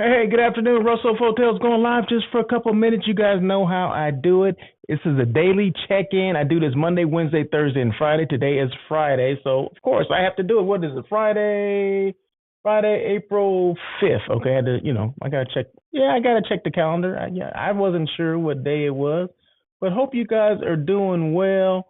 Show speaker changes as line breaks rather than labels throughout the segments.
Hey, good afternoon. Russell Hotels going live just for a couple of minutes. You guys know how I do it. This is a daily check-in. I do this Monday, Wednesday, Thursday, and Friday. Today is Friday, so of course I have to do it. What is it? Friday, April 5th. Okay, I had to, I gotta check. Yeah, I gotta check the calendar. I wasn't sure what day it was, but hope you guys are doing well.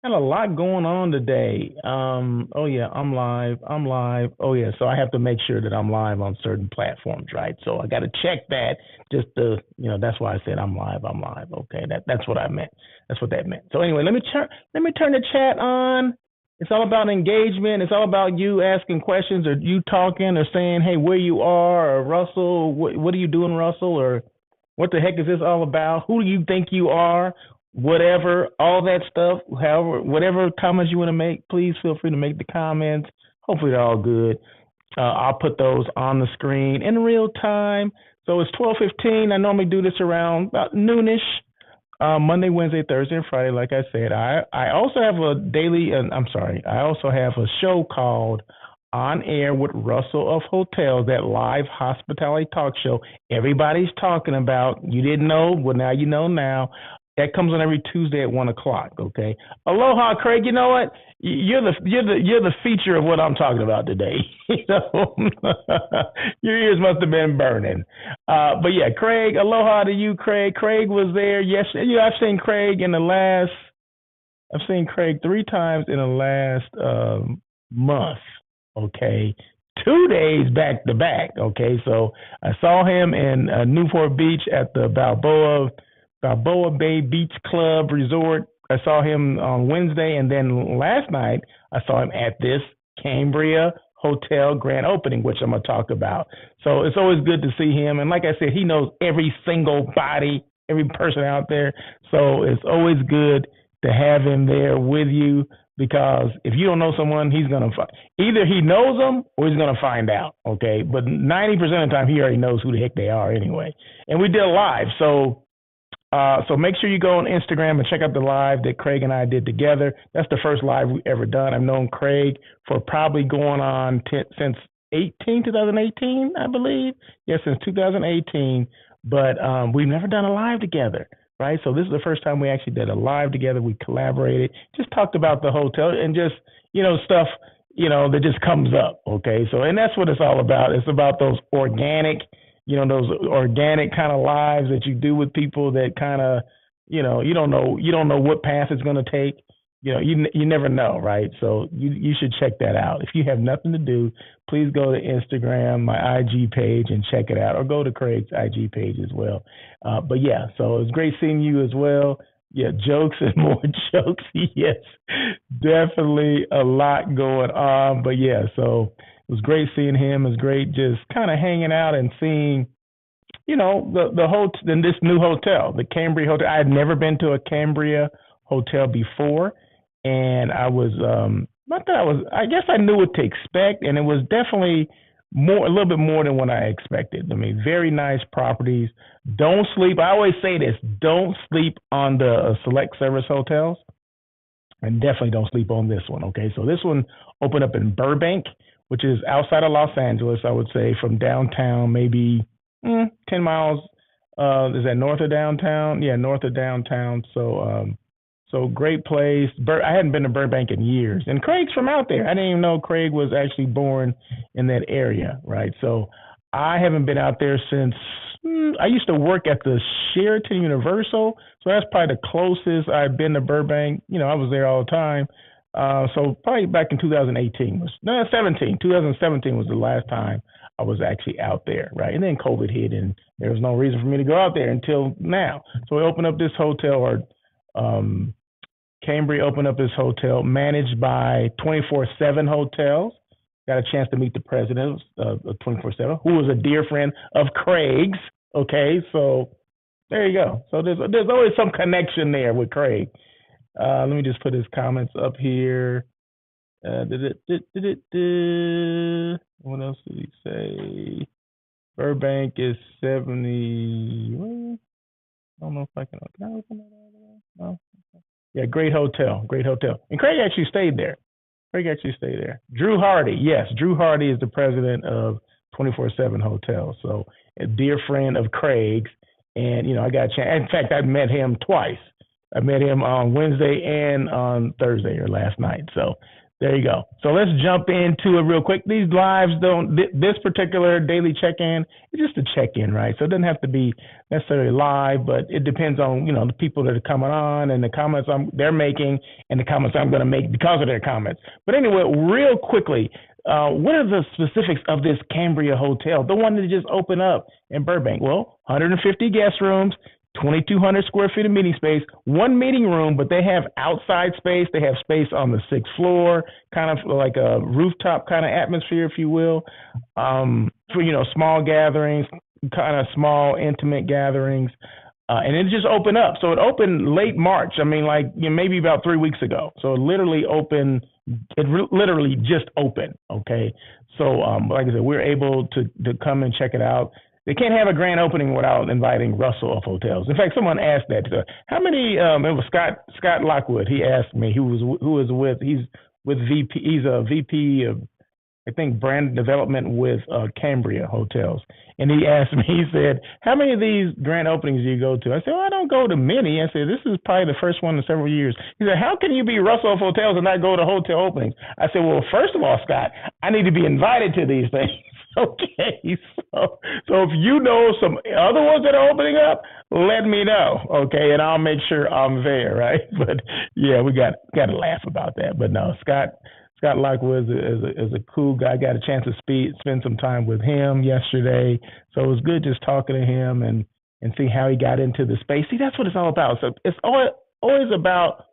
Got a lot going on today. Oh yeah, I'm live. I'm live. Oh yeah, so I have to make sure that I'm live on certain platforms, right? So I got to check that just to, that's why I said I'm live. I'm live. Okay, that's what I meant. That's what that meant. So anyway, let me turn the chat on. It's all about engagement. It's all about you asking questions or you talking or saying, hey, where you are, or Russell, what are you doing, Russell, or what the heck is this all about? Who do you think you are? Whatever, all that stuff, however, whatever comments you want to make, please feel free to make the comments. Hopefully they're all good. I'll put those on the screen in real time. So it's 12:15. I normally do this around about noonish, Monday, Wednesday, Thursday, and Friday. Like I said, I also have a daily. I also have a show called On Air with Russell of Hotels, that live hospitality talk show everybody's talking about. You didn't know, well now you know now. That comes on every Tuesday at 1 o'clock. Okay. Aloha, Craig. You know what? You're the feature of what I'm talking about today. Your ears must have been burning. But yeah, Craig. Aloha to you, Craig. Craig was there. Yes, I've seen Craig I've seen Craig 3 times in the last month. Okay. 2 days back to back. Okay. So I saw him in Newport Beach at the Balboa Bay Beach Club Resort. I saw him on Wednesday, and then last night I saw him at this Cambria Hotel grand opening, which I'm going to talk about. So it's always good to see him. And like I said, he knows every single body, every person out there. So it's always good to have him there with you, because if you don't know someone, he's going to either he knows them or he's going to find out. Okay. But 90% of the time, he already knows who the heck they are anyway. And we did a live. So make sure you go on Instagram and check out the live that Craig and I did together. That's the first live we've ever done. I've known Craig for probably going on since 2018, I believe. Yeah, since 2018. But we've never done a live together, right? So this is the first time we actually did a live together. We collaborated, just talked about the hotel and just, stuff, that just comes up, okay? So, and that's what it's all about. It's about those organic kind of lives that you do with people that kind of, you don't know what path it's going to take. You never know, right? So you should check that out. If you have nothing to do, please go to Instagram, my IG page, and check it out, or go to Craig's IG page as well. But yeah, so it's great seeing you as well. Yeah, jokes and more jokes. Yes, definitely a lot going on. But yeah, so it was great seeing him. It was great just kind of hanging out and seeing, the whole in this new hotel, the Cambria Hotel. I had never been to a Cambria hotel before, and I was not that I was. I guess I knew what to expect, and it was definitely a little bit more than what I expected. I mean, very nice properties. Don't sleep. I always say this: don't sleep on the select service hotels. And definitely don't sleep on this one, okay? So this one opened up in Burbank, which is outside of Los Angeles, I would say, from downtown, maybe 10 miles. Is that north of downtown? Yeah, north of downtown. So great place. I hadn't been to Burbank in years. And Craig's from out there. I didn't even know Craig was actually born in that area, right? So I haven't been out there since I used to work at the Sheraton Universal, so that's probably the closest I've been to Burbank. I was there all the time. So probably back in 2018 2017 was the last time I was actually out there, right? And then COVID hit, and there was no reason for me to go out there until now. So we opened up this hotel, or Cambria opened up this hotel managed by 24/7 Hotels. Got a chance to meet the president of 24/7, who was a dear friend of Craig's. Okay, so there you go. So there's always some connection there with Craig. Let me just put his comments up here. What else did he say? Burbank is 70. I don't know if I can open that. No. Yeah, great hotel. And Craig actually stayed there. Drew Hardy, yes. Drew Hardy is the president of 24/7 hotels. So a dear friend of Craig's, and I got a chance. In fact, I met him twice. I met him on Wednesday and on Thursday or last night. So there you go. So let's jump into it real quick. These lives don't, this particular daily check-in is just a check-in, right? So it doesn't have to be necessarily live, but it depends on, the people that are coming on and the comments they're making and the comments I'm going to make because of their comments. But anyway, real quickly, what are the specifics of this Cambria Hotel, the one that just opened up in Burbank? Well, 150 guest rooms, 2,200 square feet of meeting space, one meeting room, but they have outside space. They have space on the 6th floor, kind of like a rooftop kind of atmosphere, if you will, for, small gatherings, kind of small, intimate gatherings. And it just opened up. So it opened late March. I mean, maybe about 3 weeks ago. So it literally opened. It literally just opened. Okay. So, like I said, we're able to come and check it out. They can't have a grand opening without inviting Russell of Hotels. In fact, someone asked that. How many? It was Scott Lockwood. He asked me. He's with VP. He's a VP of, I think, brand development with Cambria Hotels. And he asked me. He said, "How many of these grand openings do you go to?" I said, "I don't go to many." I said, "This is probably the first one in several years." He said, "How can you be Russell of Hotels and not go to hotel openings?" I said, "Well, first of all, Scott, I need to be invited to these things." Okay, so if you know some other ones that are opening up, let me know, okay, and I'll make sure I'm there, right? But yeah, we got to laugh about that. But no, Scott Lockwood is a cool guy. I got a chance to spend some time with him yesterday, so it was good just talking to him and see how he got into the space. See, that's what it's all about. So it's always about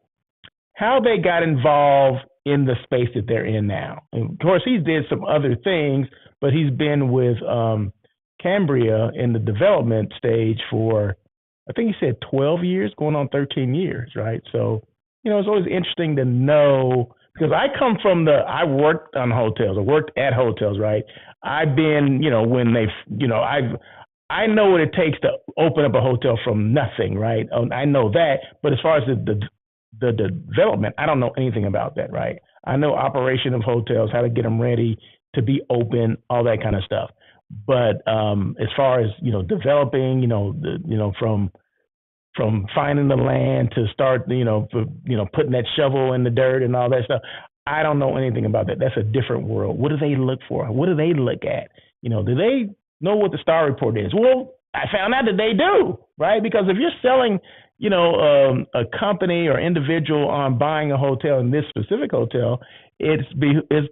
how they got involved in the space that they're in now. And of course, he did some other things, but he's been with Cambria in the development stage for, I think he said 12 years, going on 13 years, right? So, it's always interesting to know, because I come from I worked on hotels, I worked at hotels, right? I've been, when I know what it takes to open up a hotel from nothing, right? I know that, but as far as the development, I don't know anything about that, right? I know operation of hotels, how to get them ready to be open, all that kind of stuff. But as far as developing, from finding the land to start, putting that shovel in the dirt and all that stuff, I don't know anything about that. That's a different world. What do they look for? What do they look at? Do they know what the star report is? Well, I found out that they do, right? Because if you're selling, a company or individual on buying a hotel, in this specific hotel, it's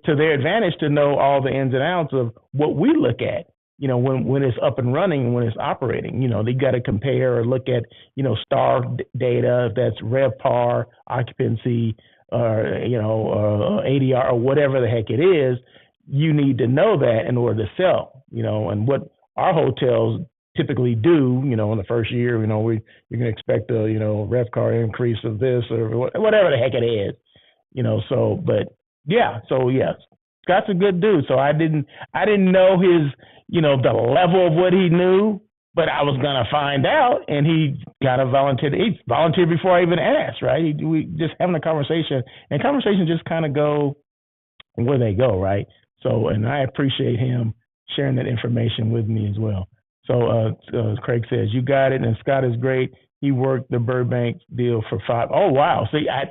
to their advantage to know all the ins and outs of what we look at, when it's up and running and when it's operating. They got to compare or look at, star data, if that's RevPAR, occupancy, or, ADR, or whatever the heck it is. You need to know that in order to sell, and what our hotels typically do, in the first year, you can expect a, RevPAR increase of this or whatever the heck it is, Scott's a good dude. So I didn't know his, the level of what he knew, but I was going to find out, and he kind of volunteered. He volunteered before I even asked, right? We just having a conversation, and conversations just kind of go where they go, right? So, and I appreciate him sharing that information with me as well. So Craig says, "You got it." And Scott is great. He worked the Burbank deal for 5. Oh, wow. See, I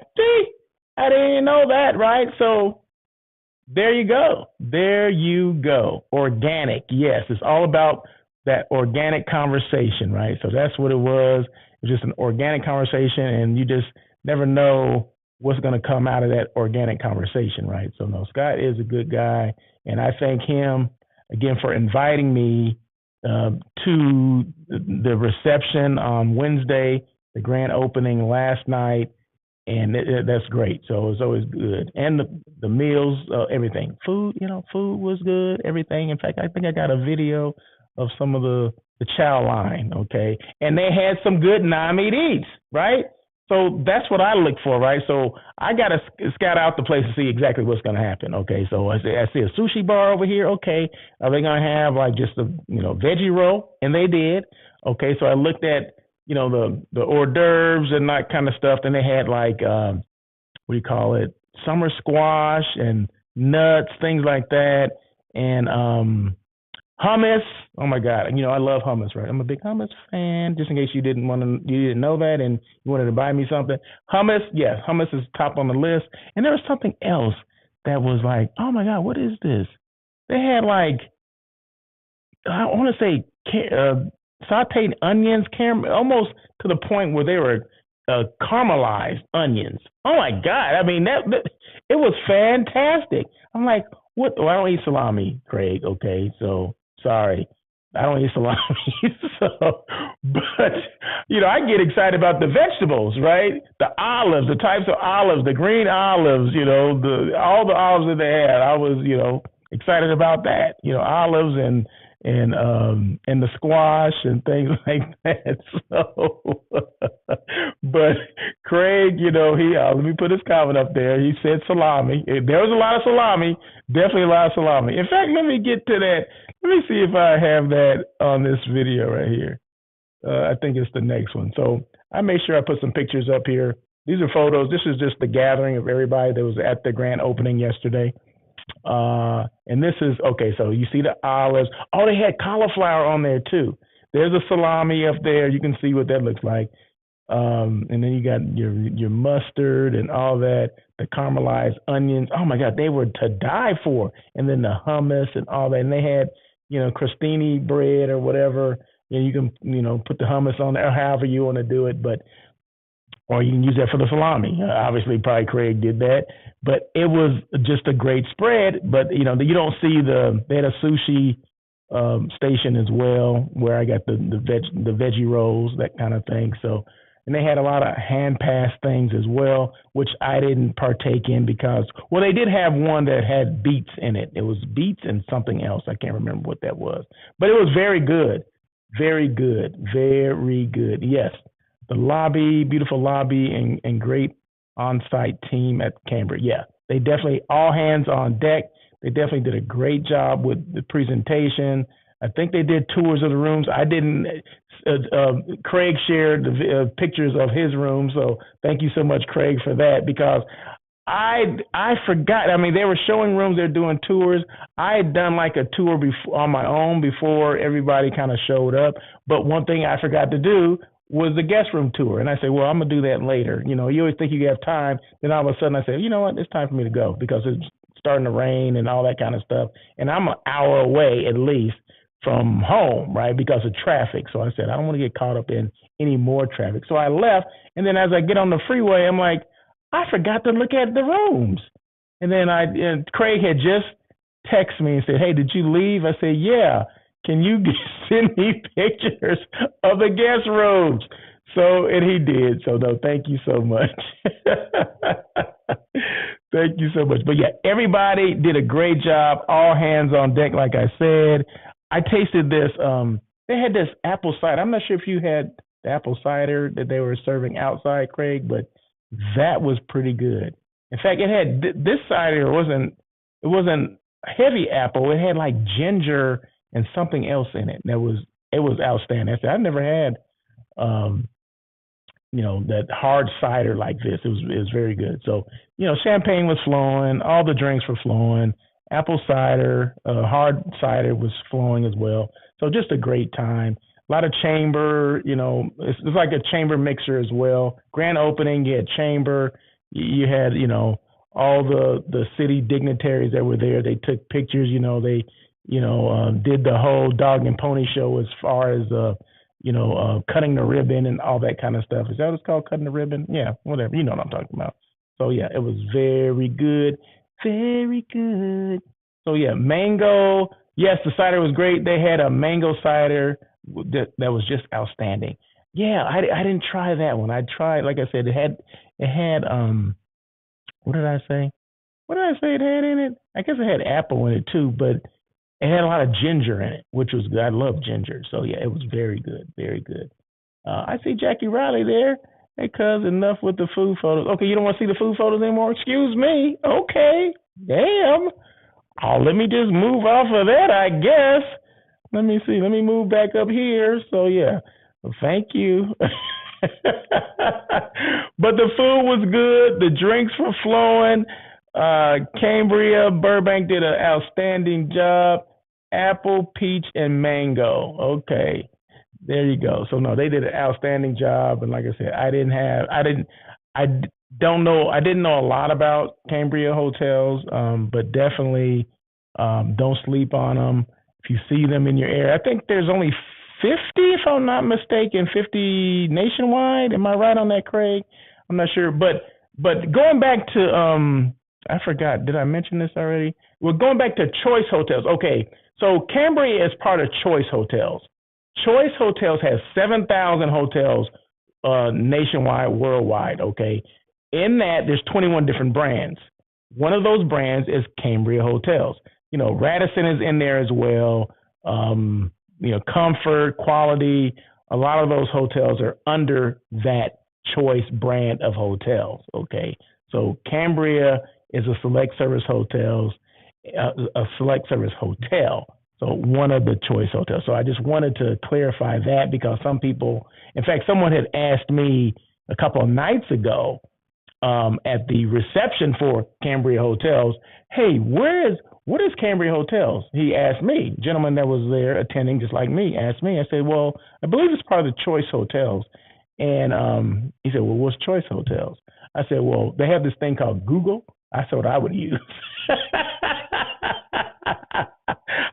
didn't know that, right? So there you go. There you go. Organic. Yes, it's all about that organic conversation, right? So that's what it was. It's just an organic conversation, and you just never know what's going to come out of that organic conversation, right? So no, Scott is a good guy, and I thank him again for inviting me to the reception on Wednesday, the grand opening last night, and that's great. So it's always good. And the meals, everything. Food was good, everything. In fact, I think I got a video of some of the chow line, okay? And they had some good non-meat eats, right? So that's what I look for, right? So I got to scout out the place to see exactly what's going to happen, okay? So I see a sushi bar over here, okay. Are they going to have like just a, veggie roll? And they did, okay. So I looked at, the hors d'oeuvres and that kind of stuff. Then they had like, summer squash and nuts, things like that. And Hummus. Oh my God. I love hummus, right? I'm a big hummus fan. Just in case you didn't know that and you wanted to buy me something. Hummus, yes, hummus is top on the list. And there was something else that was like, oh my God, what is this? They had like, I want to say sauteed onions, almost to the point where they were caramelized onions. Oh my God! I mean, that it was fantastic. I'm like, what? Well, I don't eat salami, Craig. Okay, so sorry, I don't eat salami. So, but I get excited about the vegetables, right? The olives, the types of olives, the green olives. The all the olives that they had. I was, excited about that. Olives and the squash and things like that. So, but Craig, he let me put his comment up there. He said salami. There was a lot of salami, definitely a lot of salami. In fact, let me get to that. Let me see if I have that on this video right here. I think it's the next one. So I made sure I put some pictures up here. These are photos. This is just the gathering of everybody that was at the grand opening yesterday. And this is okay. So you see the olives. Oh, they had cauliflower on there too. There's a salami up there. You can see what that looks like. And then you got your mustard and all that. The caramelized onions. Oh my God, they were to die for. And then the hummus and all that. And they had crostini bread or whatever. You can put the hummus on there, however you want to do it. Or you can use that for the salami. Obviously, probably Craig did that. But it was just a great spread. But, you don't see they had a sushi station as well where I got the veggie rolls, that kind of thing. So, and they had a lot of hand-passed things as well, which I didn't partake in because, well, they did have one that had beets in it. It was beets and something else. I can't remember what that was. But it was very good. Very good. Very good. Yes. The lobby, beautiful lobby, and great on-site team at Cambria. Yeah, they definitely, all hands on deck. They definitely did a great job with the presentation. I think they did tours of the rooms. I didn't. Craig shared the pictures of his room, so thank you so much, Craig, for that, because I forgot. I mean, they were showing rooms, they're doing tours. I had done like a tour on my own before everybody kind of showed up. But one thing I forgot to do was the guest room tour. And I said, well, I'm going to do that later. You always think you have time. Then all of a sudden I said, you know what, it's time for me to go because it's starting to rain and all that kind of stuff. And I'm an hour away at least from home, right, because of traffic. So I said, I don't want to get caught up in any more traffic. So I left. And then as I get on the freeway, I'm like, I forgot to look at the rooms. And then Craig had just texted me and said, hey, did you leave? I said, yeah. Can you send me pictures of the guest rooms? So, and he did. So, no, thank you so much. Thank you so much. But yeah, everybody did a great job. All hands on deck, like I said. I tasted this. They had this apple cider. I'm not sure if you had the apple cider that they were serving outside, Craig, but that was pretty good. In fact, it had this cider. It wasn't heavy apple. It had like ginger and something else in it. It was outstanding. I said, I've never had, that hard cider like this. It was very good. So, champagne was flowing, all the drinks were flowing, apple cider, hard cider was flowing as well. So just a great time. A lot of chamber, it's like a chamber mixer as well. Grand opening, you had chamber, you had, all the city dignitaries that were there. They took pictures, they did the whole dog and pony show as far as, cutting the ribbon and all that kind of stuff. Is that what it's called, cutting the ribbon? Yeah, whatever. You know what I'm talking about. So, yeah, it was very good. Very good. So, yeah, mango. Yes, the cider was great. They had a mango cider that was just outstanding. Yeah, I didn't try that one. I tried, like I said, it had what did I say? What did I say it had in it? I guess it had apple in it too, but it had a lot of ginger in it, which was good. I love ginger. So, yeah, it was very good. Very good. I see Jackie Riley there. Hey, cuz, enough with the food photos. Okay, you don't want to see the food photos anymore? Excuse me. Okay. Damn. Oh, let me just move off of that, I guess. Let me see. Let me move back up here. So, yeah. Well, thank you. But the food was good. The drinks were flowing. Cambria, Burbank did an outstanding job. Apple, peach, and mango. Okay. There you go. So no, they did an outstanding job, and like I said, I don't know, I didn't know a lot about Cambria Hotels, but definitely don't sleep on them. If you see them in your area, I think there's only 50, if I'm not mistaken, 50 nationwide. Am I right on that, Craig? I'm not sure, but going back to I forgot. Did I mention this already? We're going back to Choice Hotels. Okay, so Cambria is part of Choice Hotels. Choice Hotels has 7,000 hotels nationwide, worldwide. Okay, in that there's 21 different brands. One of those brands is Cambria Hotels. Radisson is in there as well. Comfort, Quality. A lot of those hotels are under that Choice brand of hotels. Okay, so Cambria is a select service hotels, a select service hotel. So one of the Choice hotels. So I just wanted to clarify that because some people, in fact, someone had asked me a couple of nights ago at the reception for Cambria Hotels, hey, what is Cambria Hotels? He asked me, gentleman that was there attending just like me, asked me. I said, well, I believe it's part of the Choice Hotels. And he said, well, what's Choice Hotels? I said, well, they have this thing called Google. I said what I would use.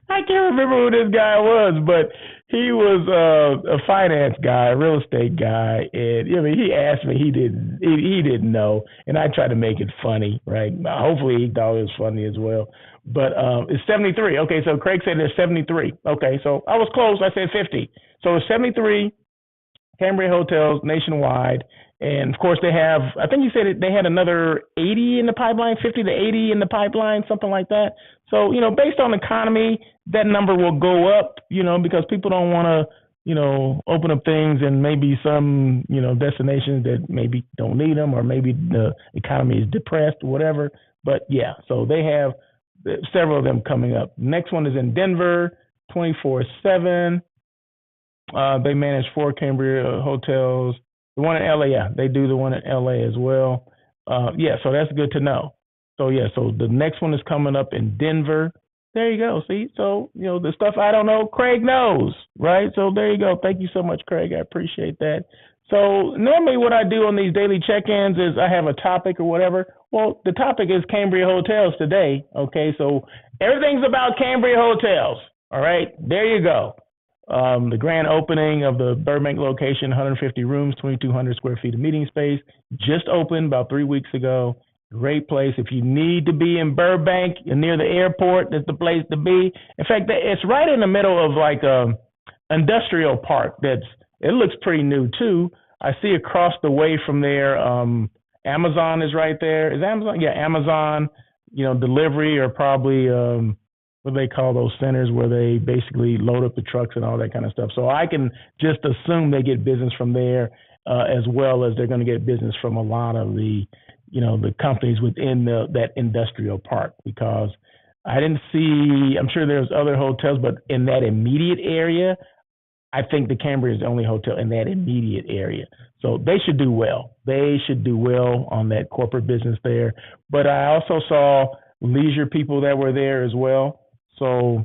I can't remember who this guy was, but he was a finance guy, a real estate guy, and he asked me. He didn't know, and I tried to make it funny, right? Hopefully, he thought it was funny as well. But it's 73. Okay, so Craig said there's 73. Okay, so I was close. I said 50. So it's 73 Cambria Hotels nationwide. And of course, they have, I think you said they had another 80 in the pipeline, 50 to 80 in the pipeline, something like that. So, based on the economy, that number will go up, because people don't want to, open up things and maybe some, destinations that maybe don't need them or maybe the economy is depressed or whatever. But yeah, so they have several of them coming up. Next one is in Denver, 24/7. They manage 4 Cambria hotels. The one in LA, yeah, they do the one in LA as well. Yeah, so that's good to know. So yeah, so the next one is coming up in Denver. There you go. See, so the stuff I don't know, Craig knows, right? So there you go. Thank you so much, Craig. I appreciate that. So normally what I do on these daily check-ins is I have a topic or whatever. Well, the topic is Cambria Hotels today. Okay, so everything's about Cambria Hotels. All right, there you go. The grand opening of the Burbank location, 150 rooms, 2,200 square feet of meeting space, just opened about 3 weeks ago. Great place. If you need to be in Burbank, near the airport, that's the place to be. In fact, it's right in the middle of like a industrial park. It looks pretty new too. I see across the way from there, Amazon is right there. Is Amazon? Yeah, Amazon. Delivery or probably what they call those centers where they basically load up the trucks and all that kind of stuff. So I can just assume they get business from there, as well as they're going to get business from a lot of the companies within that industrial park, because I didn't see, I'm sure there's other hotels, but in that immediate area, I think the Cambria is the only hotel in that immediate area. So they should do well. They should do well on that corporate business there. But I also saw leisure people that were there as well. So,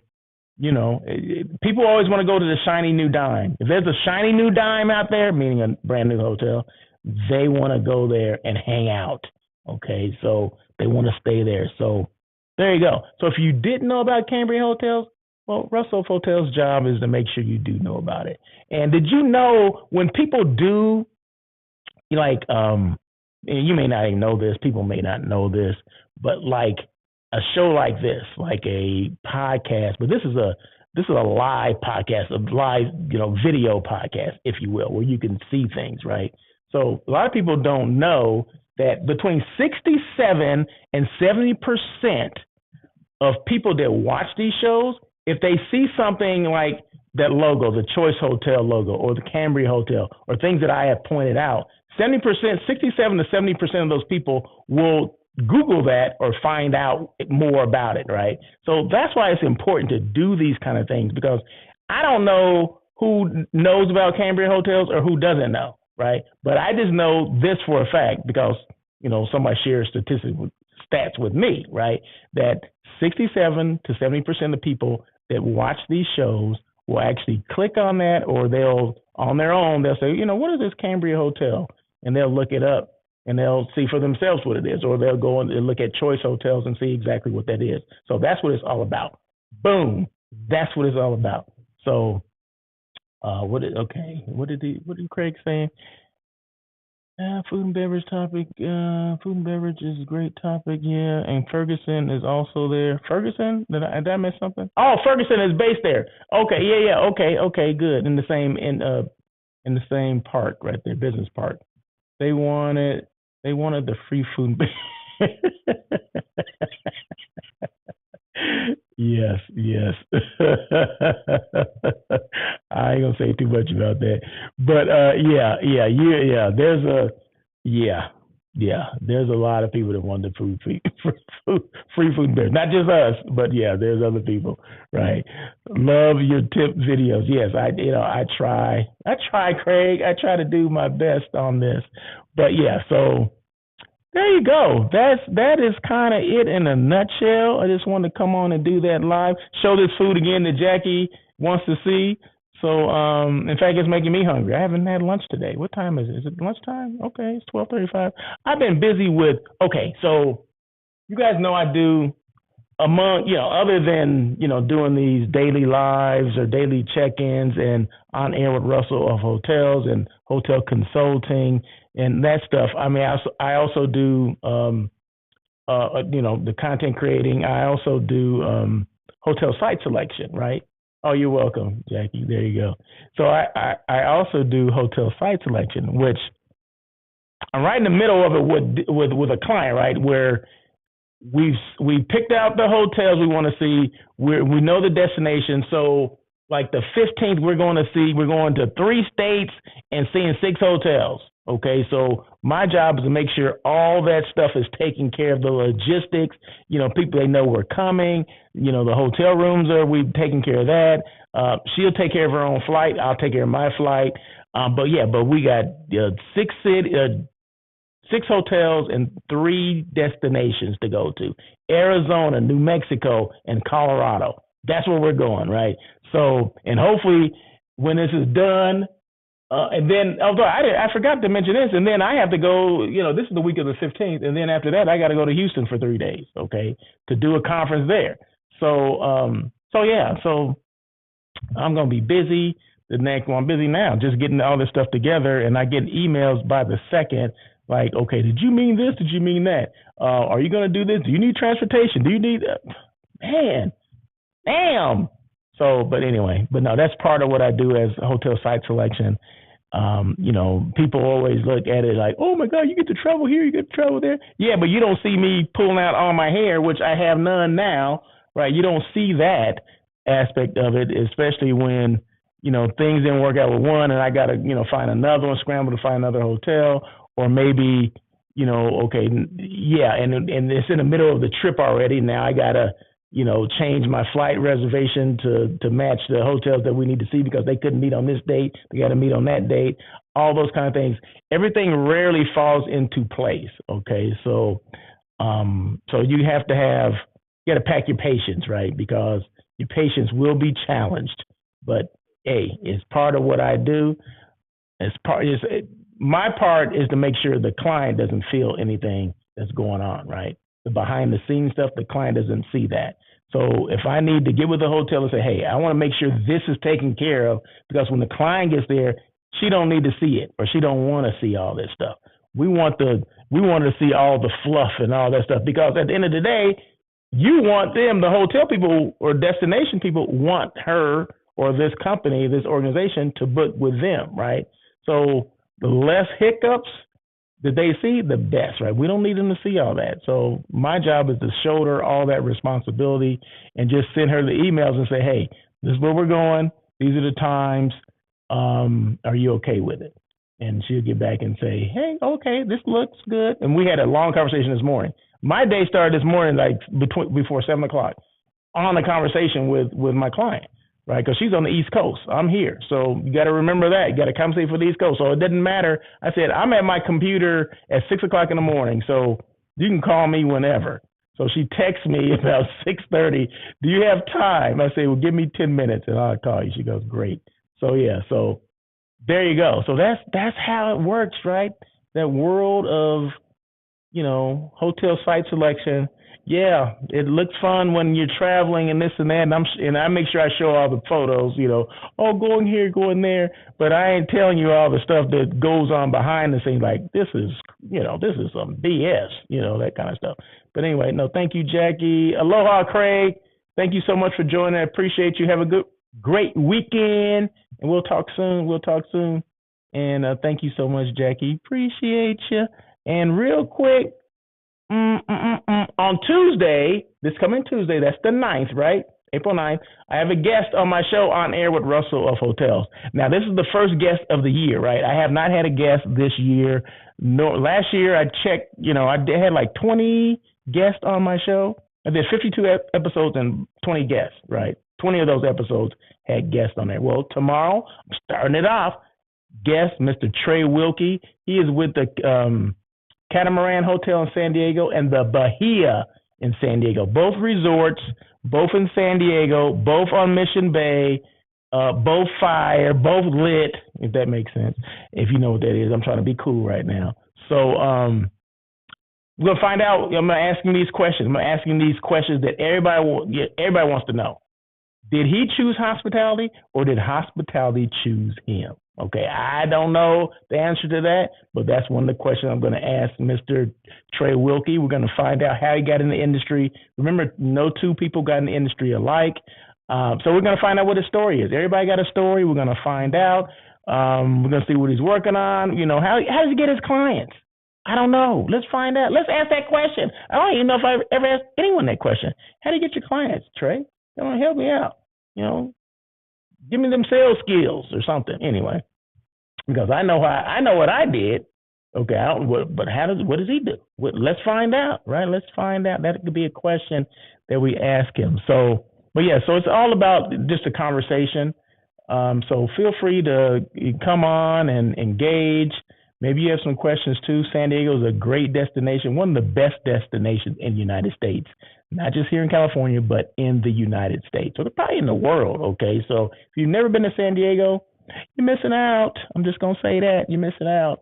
people always want to go to the shiny new dime. If there's a shiny new dime out there, meaning a brand new hotel, they want to go there and hang out. Okay, so they want to stay there. So there you go. So if you didn't know about Cambria Hotels, well, Russell Hotel's job is to make sure you do know about it. And did you know when people do, like, you may not even know this, people may not know this, but like a show like this, like a podcast, but this is a live podcast, a live, video podcast, if you will, where you can see things, right? So a lot of people don't know that between 67 and 70% of people that watch these shows, if they see something like that logo, the Choice Hotel logo or the Cambria Hotel or things that I have pointed out, 67 to 70% of those people will Google that or find out more about it, right? So that's why it's important to do these kind of things, because I don't know who knows about Cambria Hotels or who doesn't know, right? But I just know this for a fact because, somebody shares stats with me, right? That 67 to 70% of people that watch these shows will actually click on that, or they'll on their own they'll say, what is this Cambria Hotel, and they'll look it up and they'll see for themselves what it is, or they'll go and look at Choice Hotels and see exactly what that is. So that's what it's all about. Boom, that's what it's all about. So what did Craig say? Food and beverage topic. Food and beverage is a great topic. Yeah, and Ferguson is also there. Ferguson? Did I miss something? Oh, Ferguson is based there. Okay, yeah. Okay, good. In the same park right there, business park. They wanted the free food. Yes. I ain't gonna say too much about that, but yeah. There's a lot of people that want the free food bears. Not just us, but yeah, there's other people, right? Love your tip videos. Yes, I try, Craig. I try to do my best on this, but yeah, so. There you go. That is kind of it in a nutshell. I just wanted to come on and do that live. Show this food again that Jackie wants to see. So, in fact, it's making me hungry. I haven't had lunch today. What time is it? Is it lunchtime? Okay, it's 12:35. I've been busy with. Okay, so you guys know I do other than doing these daily lives or daily check-ins and on air with Russell of hotels and hotel consulting and that stuff. I mean, I also do the content creating. I also do hotel site selection, right? Oh, you're welcome, Jackie. There you go. So I also do hotel site selection, which I'm right in the middle of it with a client, right, where we picked out the hotels we want to see. We know the destination. So like the 15th, we're going to 3 states and seeing 6 hotels. Okay, so my job is to make sure all that stuff is taken care of, the logistics, people, they know we're coming, the hotel rooms we've taken care of that. She'll take care of her own flight. I'll take care of my flight. But we got 6 hotels and 3 destinations to go to: Arizona, New Mexico, and Colorado. That's where we're going, right? So, and hopefully when this is done, and then, although I forgot to mention this, and then I have to go, this is the week of the 15th, and then after that, I got to go to Houston for 3 days, okay, to do a conference there. So I'm going to be busy. I'm busy now, just getting all this stuff together, and I get emails by the second, like, okay, did you mean this? Did you mean that? Are you going to do this? Do you need transportation? Do you need, man, damn. So, but no, that's part of what I do as hotel site selection. People always look at it like, oh my God, you get to travel here, you get to travel there. Yeah, but you don't see me pulling out all my hair, which I have none now, right? You don't see that aspect of it, especially when, things didn't work out with one and I got to, find another one, scramble to find another hotel, or maybe, okay, yeah, and it's in the middle of the trip already. Now I got to, change my flight reservation to match the hotels that we need to see because they couldn't meet on this date. They got to meet on that date. All those kind of things. Everything rarely falls into place. Okay, so you have to pack your patience, right? Because your patience will be challenged. But hey, it's part of what I do. My part is to make sure the client doesn't feel anything that's going on, right? The behind the scenes stuff, the client doesn't see that. So if I need to get with the hotel and say, hey, I want to make sure this is taken care of, because when the client gets there, she don't need to see it, or she don't want to see all this stuff. We want to see all the fluff and all that stuff, because at the end of the day, you want them, the hotel people or destination people want her or this company, this organization to book with them, right? So the less hiccups that they see, the best, right? We don't need them to see all that. So my job is to shoulder all that responsibility and just send her the emails and say, hey, this is where we're going. These are the times. Are you okay with it? And she'll get back and say, hey, okay, this looks good. And we had a long conversation this morning. My day started this morning, like before 7 o'clock, on a conversation with my client, right? Because she's on the East Coast. I'm here. So you got to remember that. You got to compensate for the East Coast. So it doesn't matter. I said, I'm at my computer at 6 o'clock in the morning. So you can call me whenever. So she texts me about 6:30. Do you have time? I say, well, give me 10 minutes and I'll call you. She goes, great. So yeah, so there you go. So that's how it works, right? That world of hotel site selection. Yeah, it looks fun when you're traveling and this and that, and I make sure I show all the photos. Oh, going here, going there, but I ain't telling you all the stuff that goes on behind the scenes. Like this is some BS, that kind of stuff. But anyway, no, thank you, Jackie. Aloha, Craig. Thank you so much for joining. I appreciate you. Have a great weekend, and we'll talk soon. And thank you so much, Jackie. Appreciate you. And real quick, on Tuesday, this coming Tuesday, that's the 9th, right? April 9th, I have a guest on my show On Air with Russell of Hotels. Now, this is the first guest of the year, right? I have not had a guest this year. No, last year I checked, I had like 20 guests on my show. I did 52 episodes and 20 guests, right? 20 of those episodes had guests on there. Well, tomorrow, I'm starting it off. Guest, Mr. Trey Wilkie. He is with the Catamaran Hotel in San Diego and the Bahia in San Diego. Both resorts, both in San Diego, both on Mission Bay, both fire, both lit, if that makes sense. If you know what that is. I'm trying to be cool right now. So we're going to find out. I'm going to ask him these questions. I'm asking these questions that everybody wants to know. Did he choose hospitality or did hospitality choose him? Okay, I don't know the answer to that, but that's one of the questions I'm going to ask Mr. Trey Wilkie. We're going to find out how he got in the industry. Remember, no two people got in the industry alike. So we're going to find out what his story is. Everybody got a story. We're going to find out. We're going to see what he's working on. How does he get his clients? I don't know. Let's find out. Let's ask that question. I don't even know if I've ever asked anyone that question. How do you get your clients, Trey? Come on, help me out. Give me them sales skills or something. Anyway, because I know what I did. Okay, but what does he do? Let's find out, right? Let's find out. That could be a question that we ask him. So, but yeah, so it's all about just a conversation. So feel free to come on and engage. Maybe you have some questions too. San Diego is a great destination, one of the best destinations in the United States. Not just here in California, but in the United States. So probably in the world, okay? So if you've never been to San Diego, you're missing out. I'm just going to say that. You're missing out.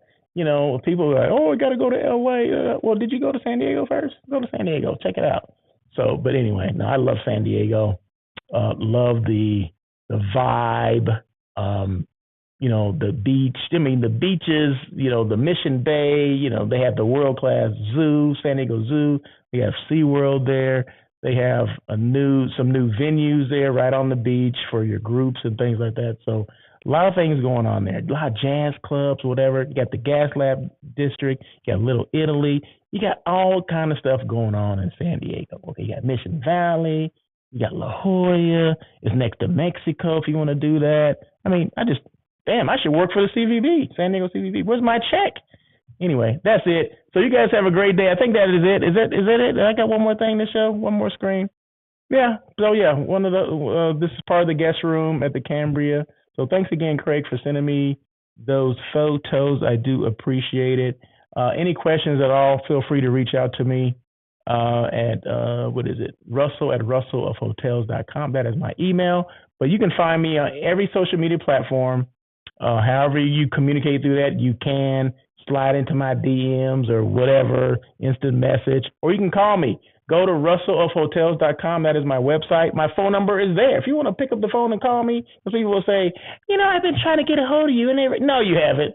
People are like, oh, I got to go to L.A. Well, did you go to San Diego first? Go to San Diego. Check it out. So, but anyway, no, I love San Diego. Love the vibe. The beach. The beaches, the Mission Bay, they have the world-class zoo, San Diego Zoo. They have SeaWorld there. They have some new venues there right on the beach for your groups and things like that. So a lot of things going on there. A lot of jazz clubs, whatever. You got the Gas Lab District. You got Little Italy. You got all kind of stuff going on in San Diego. Okay, you got Mission Valley. You got La Jolla. It's next to Mexico if you want to do that. I should work for the CVB, San Diego CVB. Where's my check? Anyway, that's it. So you guys have a great day. I think that is it. Is that it? I got one more thing to show, one more screen. Yeah. So yeah, this is part of the guest room at the Cambria. So thanks again, Craig, for sending me those photos. I do appreciate it. Any questions at all, feel free to reach out to me at russell@russellofhotels.com. That is my email. But you can find me on every social media platform. However you communicate through that, you can slide into my DMs or whatever, instant message, or you can call me. Go to russellofhotels.com. That is my website. My phone number is there. If you want to pick up the phone and call me, because people will say, I've been trying to get a hold of you. No, you haven't,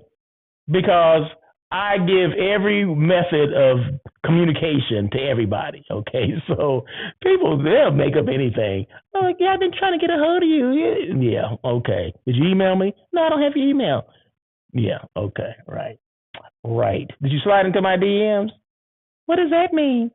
because I give every method of communication to everybody, okay? So people, they'll make up anything. Oh, yeah, I've been trying to get a hold of you. Yeah, okay. Did you email me? No, I don't have your email. Yeah, okay, right. Did you slide into my DMs? What does that mean?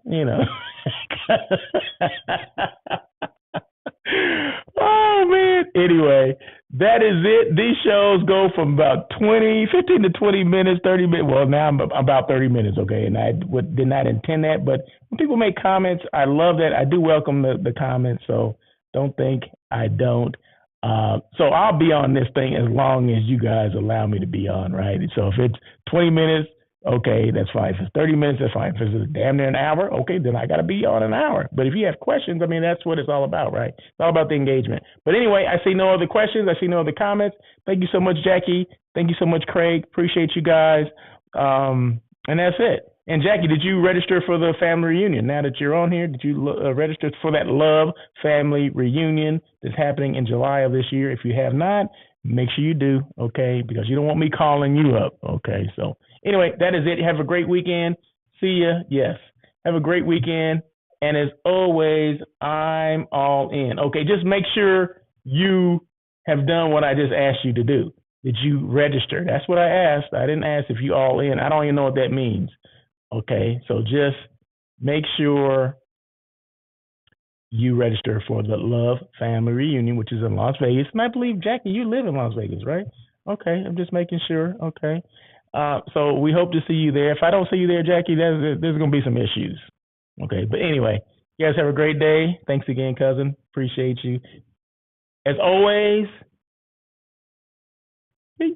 Oh, man. Anyway, that is it. These shows go from about 15 to 20 minutes, 30 minutes. Well, now I'm about 30 minutes, okay? And I did not intend that. But when people make comments, I love that. I do welcome the comments, so don't think I don't. So I'll be on this thing as long as you guys allow me to be on, right? So if it's 20 minutes, Okay, that's fine. If it's 30 minutes, that's fine. If it's damn near an hour, okay, then I got to be on an hour. But if you have questions, I mean, that's what it's all about, right? It's all about the engagement. But anyway, I see no other questions. I see no other comments. Thank you so much, Jackie. Thank you so much, Craig. Appreciate you guys. And that's it. And Jackie, did you register for the family reunion? Now that you're on here, did you register for that Love Family Reunion that's happening in July of this year? If you have not, make sure you do, okay? Because you don't want me calling you up, okay? So anyway, that is it. Have a great weekend. See ya. Yes. Have a great weekend. And as always, I'm all in. Okay, just make sure you have done what I just asked you to do. Did you register? That's what I asked. I didn't ask if you all in. I don't even know what that means. Okay, so just make sure you register for the Love Family Reunion, which is in Las Vegas. And I believe, Jackie, you live in Las Vegas, right? Okay, I'm just making sure. Okay. So we hope to see you there. If I don't see you there, Jackie, there's going to be some issues. Okay, but anyway, you guys have a great day. Thanks again, cousin. Appreciate you. As always, peace.